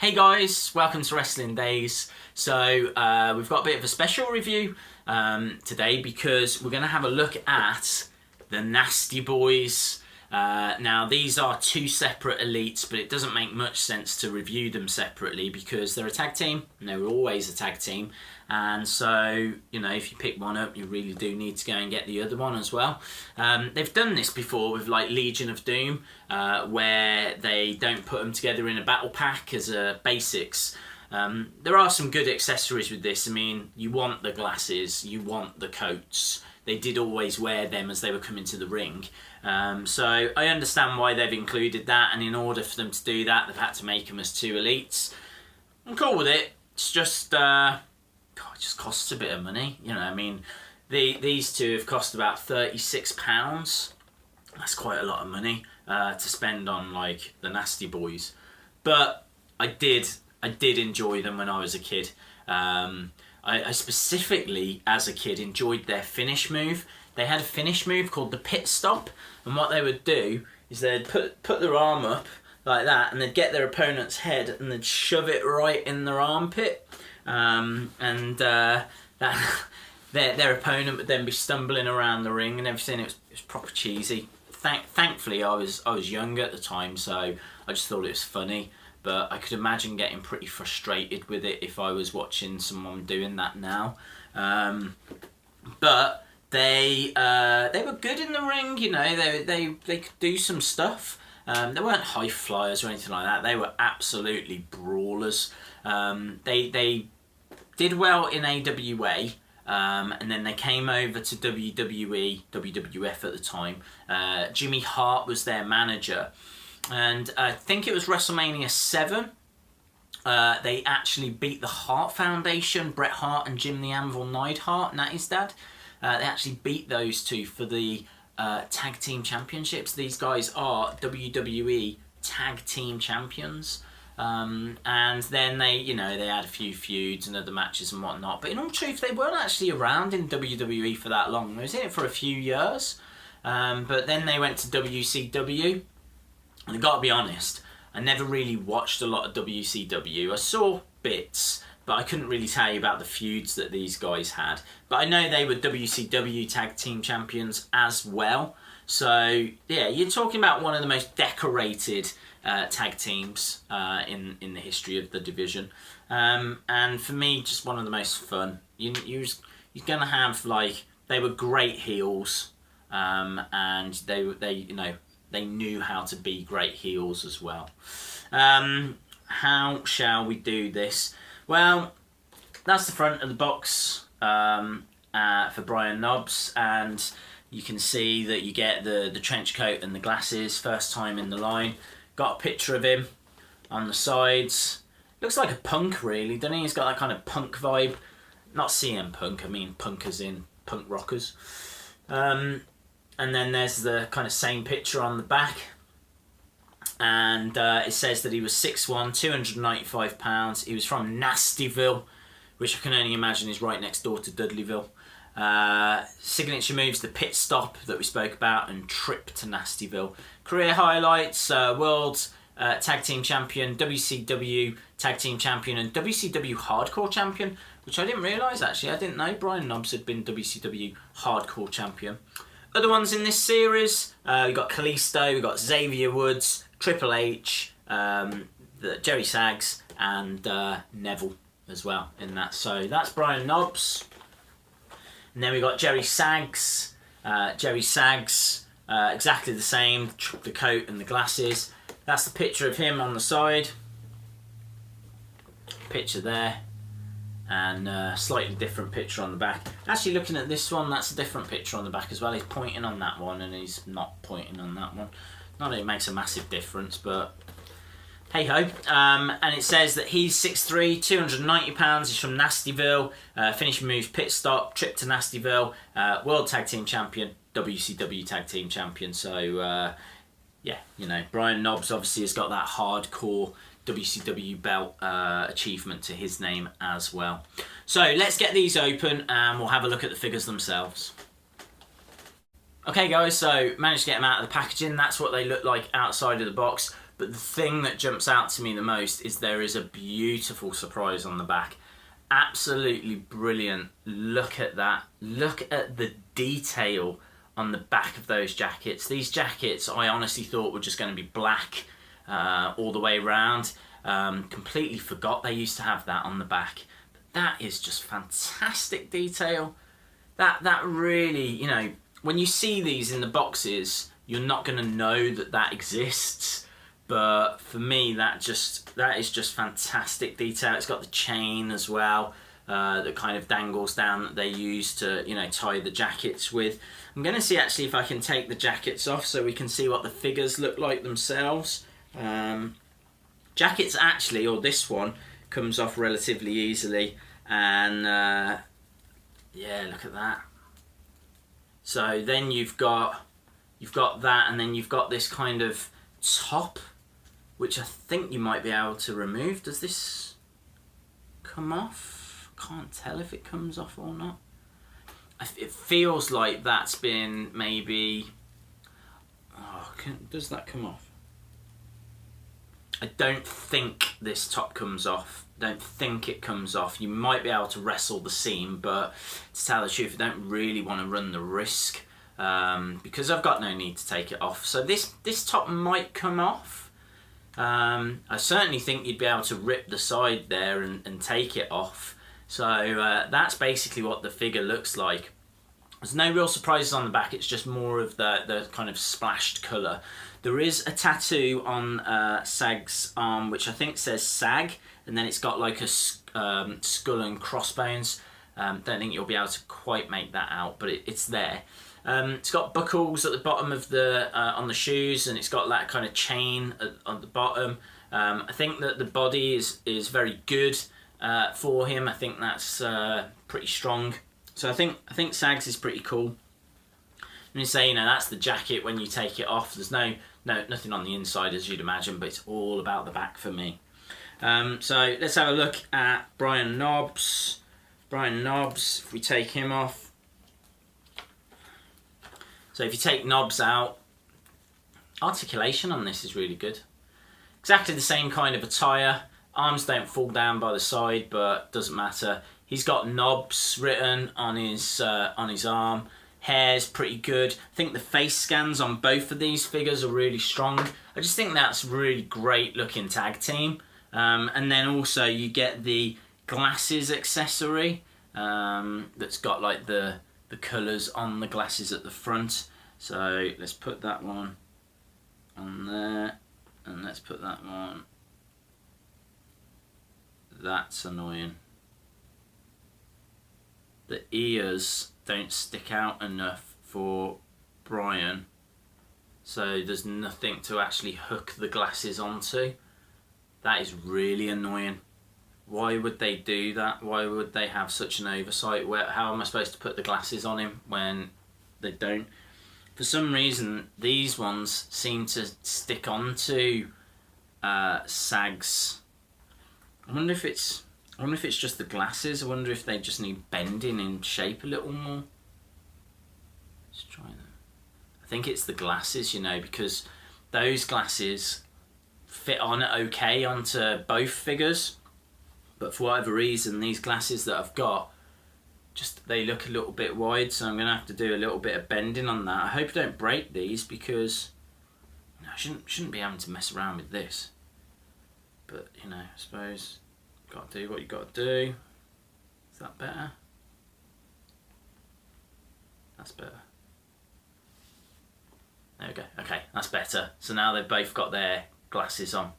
Hey guys, welcome to Wrestling Days. So we've got a bit of a special review today because we're going to have a look at the Nasty Boys. Now these are two separate elites, but it doesn't make much sense to review them separately because they're a tag team and they were always a tag team. And so, you know, if you pick one up, you really do need to go and get the other one as well. They've done this before with like Legion of Doom, where they don't put them together in a battle pack as a basics. There are some good accessories with this. I mean, you want the glasses, you want the coats. They did always wear them as they were coming to the ring. So I understand why they've included that, and in order for them to do that, they've had to make them as two elites. I'm cool with it. It's just, it just costs a bit of money. You know, I mean, these two have cost about £36. That's quite a lot of money to spend on, like, the Nasty Boys. But I did enjoy them when I was a kid. I specifically, as a kid, enjoyed their finish move. They had a finish move called the pit stop, and what they would do is they'd put their arm up like that, and they'd get their opponent's head and they'd shove it right in their armpit, their opponent would then be stumbling around the ring and everything. It was proper cheesy. Thankfully, I was young at the time, so I just thought it was funny. But I could imagine getting pretty frustrated with it if I was watching someone doing that now. But they were good in the ring, you know. They could do some stuff. They weren't high flyers or anything like that. They were absolutely brawlers. They did well in AWA, and then they came over to WWE, WWF at the time. Jimmy Hart was their manager. And I think it was WrestleMania 7. They actually beat the Hart Foundation, Bret Hart and Jim the Anvil Neidhart, Natty's dad. They actually beat those two for the tag team championships. These guys are WWE tag team champions. And then they had a few feuds and other matches and whatnot. But in all truth, they weren't actually around in WWE for that long. They was in it for a few years. But then they went to WCW. And I've got to be honest, I never really watched a lot of WCW. I saw bits, but I couldn't really tell you about the feuds that these guys had. But I know they were WCW Tag Team Champions as well. So, yeah, you're talking about one of the most decorated tag teams in the history of the division. And for me, just one of the most fun. You're going to have, like, they were great heels. And they knew how to be great heels as well. How shall we do this? Well, that's the front of the box for Brian Knobbs, and you can see that you get the trench coat and the glasses, first time in the line. Got a picture of him on the sides. Looks like a punk, really, doesn't he? He's got that kind of punk vibe. Not CM Punk, I mean punk as in punk rockers. And then there's the kind of same picture on the back. And it says that he was 6'1", 295 pounds. He was from Nastyville, which I can only imagine is right next door to Dudleyville. Signature moves, the pit stop that we spoke about, and trip to Nastyville. Career highlights, World Tag Team Champion, WCW Tag Team Champion, and WCW Hardcore Champion, which I didn't realise actually. I didn't know Brian Knobbs had been WCW Hardcore Champion. Other ones in this series, we've got Kalisto, we've got Xavier Woods, Triple H, Jerry Saggs, and Neville as well in that. So that's Brian Knobbs. And then we've got Jerry Saggs. Jerry Saggs, exactly the same, the coat and the glasses. That's the picture of him on the side. Picture there. And a slightly different picture on the back. Actually, looking at this one, that's a different picture on the back as well. He's pointing on that one and he's not pointing on that one. Not that it makes a massive difference, but hey-ho. And it says that he's 6'3", 290 pounds. He's from Nastyville. Finishing moves, pit stop, trip to Nastyville. World Tag Team Champion, WCW Tag Team Champion. So, yeah, you know, Brian Knobbs obviously has got that hardcore WCW belt achievement to his name as well. So let's get these open and we'll have a look at the figures themselves. Okay guys, so managed to get them out of the packaging. That's what they look like outside of the box. But the thing that jumps out to me the most is there is a beautiful surprise on the back. Absolutely brilliant. Look at that. Look at the detail on the back of those jackets. These jackets I honestly thought were just going to be black all the way around. Completely forgot they used to have that on the back. But that is just fantastic detail. That really, you know, when you see these in the boxes, you're not going to know that that exists. But for me, that is just fantastic detail. It's got the chain as well that kind of dangles down that they use to, you know, tie the jackets with. I'm going to see actually if I can take the jackets off so we can see what the figures look like themselves. Jackets actually, or this one, comes off relatively easily, and yeah, look at that. So then you've got that, and then you've got this kind of top, which I think you might be able to remove. Does this come off? Can't tell if it comes off or not. It feels like that's been maybe... Oh, does that come off? I don't think this top comes off. Don't think it comes off. You might be able to wrestle the seam, but to tell the truth, I don't really want to run the risk because I've got no need to take it off. So this top might come off. I certainly think you'd be able to rip the side there and take it off. So that's basically what the figure looks like. There's no real surprises on the back, it's just more of the kind of splashed colour. There is a tattoo on Sag's arm which I think says Sag, and then it's got like a skull and crossbones. Don't think you'll be able to quite make that out, but it's there. It's got buckles at the bottom of the on the shoes, and it's got that kind of chain at the bottom. I think that the body is very good for him. I think that's pretty strong. So I think Sags is pretty cool. Let me say, you know, that's the jacket when you take it off. There's nothing on the inside as you'd imagine, but it's all about the back for me. So let's have a look at Brian Knobbs. Brian Knobbs, if we take him off. So if you take Knobbs out, articulation on this is really good. Exactly the same kind of attire. Arms don't fall down by the side, but doesn't matter. He's got Knobbs written on his arm. Hair's pretty good. I think the face scans on both of these figures are really strong. I just think that's really great looking tag team. And then also you get the glasses accessory that's got like the colours on the glasses at the front. So let's put that one on there, and let's put that one. That's annoying. The ears don't stick out enough for Brian, so there's nothing to actually hook the glasses onto. That is really annoying. Why would they do that? Why would they have such an oversight? How am I supposed to put the glasses on him when they don't? For some reason, these ones seem to stick onto Sags. I wonder if it's just the glasses. I wonder if they just need bending in shape a little more. Let's try that. I think it's the glasses, you know, because those glasses fit on okay onto both figures. But for whatever reason, these glasses that I've got, just they look a little bit wide, so I'm going to have to do a little bit of bending on that. I hope I don't break these because you know, I shouldn't be having to mess around with this. But, you know, I suppose got to do what you got to do. Is that better? That's better. There we go. Okay, that's better. So now they've both got their glasses on.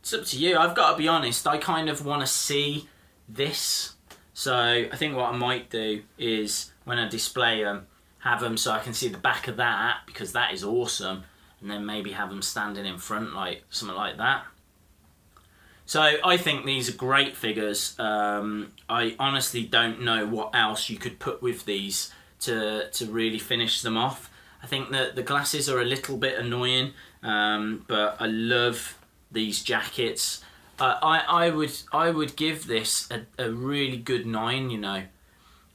It's up to you. I've got to be honest, I kind of want to see this. So I think what I might do is when I display them, have them so I can see the back of that, because that is awesome, and then maybe have them standing in front like something like that. So I think these are great figures. I honestly don't know what else you could put with these to really finish them off. I think that the glasses are a little bit annoying, but I love these jackets. I would give this a really good 9, you know.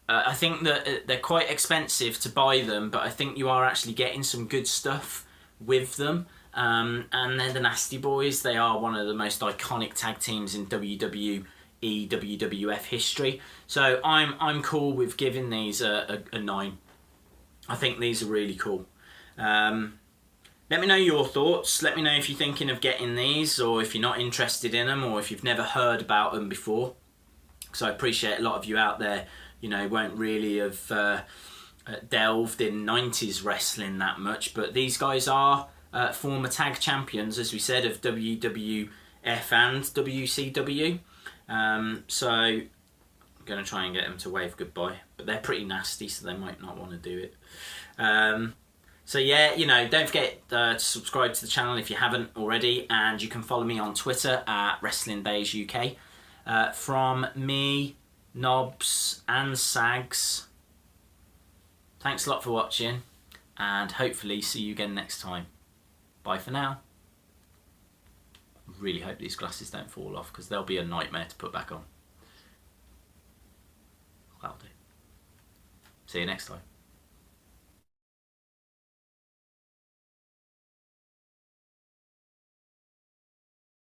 I think that they're quite expensive to buy them, but I think you are actually getting some good stuff with them. And they're the Nasty Boys. They are one of the most iconic tag teams in WWE, WWF history. So I'm cool with giving these a 9. I think these are really cool. Let me know your thoughts. Let me know if you're thinking of getting these, or if you're not interested in them, or if you've never heard about them before. Because I appreciate a lot of you out there, you know, won't really have delved in 90s wrestling that much. But these guys are former tag champions, as we said, of WWF and WCW. So I'm going to try and get them to wave goodbye. But they're pretty nasty, so they might not want to do it. So yeah, you know, don't forget to subscribe to the channel if you haven't already, and you can follow me on Twitter at Wrestling Days UK. From me, Nobs, and Sags, thanks a lot for watching, and hopefully see you again next time. Bye for now. Really hope these glasses don't fall off, because they'll be a nightmare to put back on. That'll do. See you next time.